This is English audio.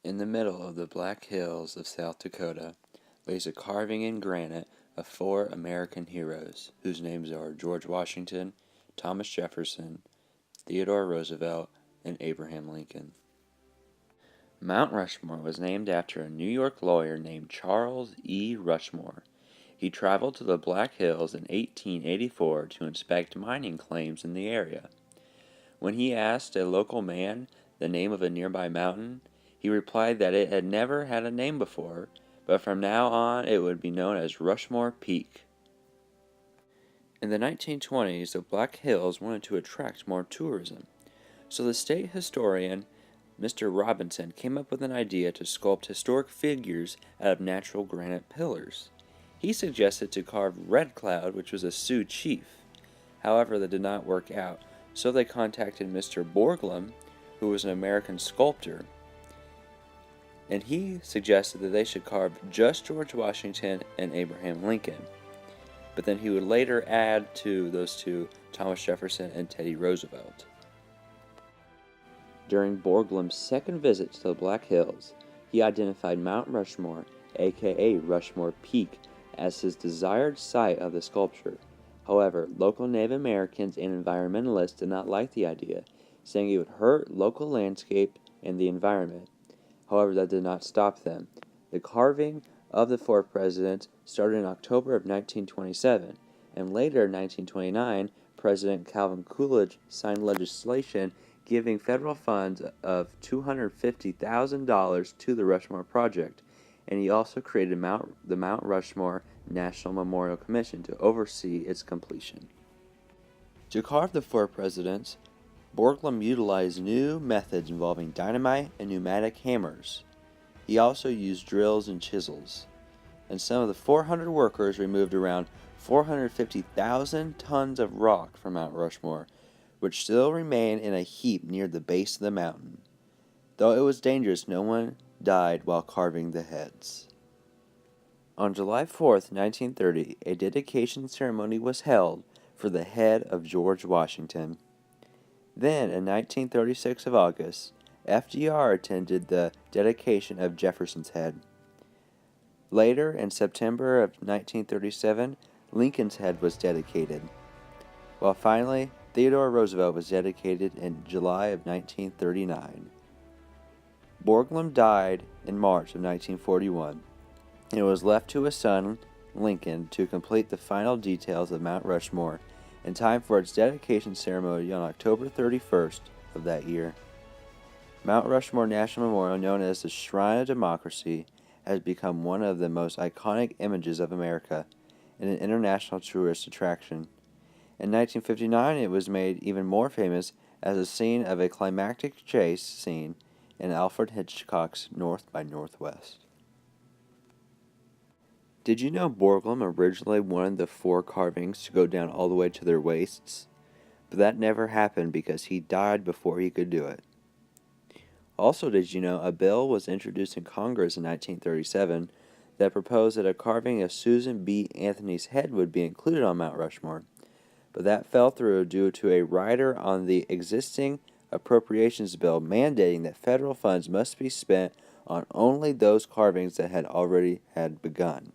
In the middle of the Black Hills of South Dakota lays a carving in granite of four American heroes, whose names are George Washington, Thomas Jefferson, Theodore Roosevelt, and Abraham Lincoln. Mount Rushmore was named after a New York lawyer named Charles E. Rushmore. He traveled to the Black Hills in 1884 to inspect mining claims in the area. When he asked a local man the name of a nearby mountain, he replied that it had never had a name before, but from now on it would be known as Rushmore Peak. In the 1920s, the Black Hills wanted to attract more tourism, so the state historian Mr. Robinson came up with an idea to sculpt historic figures out of natural granite pillars. He suggested to carve Red Cloud, which was a Sioux chief. However, that did not work out, so they contacted Mr. Borglum, who was an American sculptor, and he suggested that they should carve just George Washington and Abraham Lincoln. But then he would later add to those two Thomas Jefferson and Teddy Roosevelt. During Borglum's second visit to the Black Hills, he identified Mount Rushmore, aka Rushmore Peak, as his desired site of the sculpture. However, local Native Americans and environmentalists did not like the idea, saying it would hurt local landscape and the environment. However, that did not stop them. The carving of the four presidents started in October of 1927, and later in 1929, President Calvin Coolidge signed legislation giving federal funds of $250,000 to the Rushmore project, and he also created the Mount Rushmore National Memorial Commission to oversee its completion. To carve the four presidents, Borglum utilized new methods involving dynamite and pneumatic hammers. He also used drills and chisels, and some of the 400 workers removed around 450,000 tons of rock from Mount Rushmore, which still remain in a heap near the base of the mountain. Though it was dangerous, no one died while carving the heads. On July 4th, 1930, a dedication ceremony was held for the head of George Washington. Then, in 1936 of August, FDR attended the dedication of Jefferson's head. Later, in September of 1937, Lincoln's head was dedicated, while finally, Theodore Roosevelt was dedicated in July of 1939. Borglum died in March of 1941, and it was left to his son, Lincoln, to complete the final details of Mount Rushmore in time for its dedication ceremony on October 31st of that year. Mount Rushmore National Memorial, known as the Shrine of Democracy, has become one of the most iconic images of America and an international tourist attraction. In 1959, it was made even more famous as a scene of a climactic chase scene in Alfred Hitchcock's North by Northwest. Did you know Borglum originally wanted the four carvings to go down all the way to their waists? But that never happened because he died before he could do it. Also, did you know a bill was introduced in Congress in 1937 that proposed that a carving of Susan B. Anthony's head would be included on Mount Rushmore? But that fell through due to a rider on the existing appropriations bill mandating that federal funds must be spent on only those carvings that had already begun.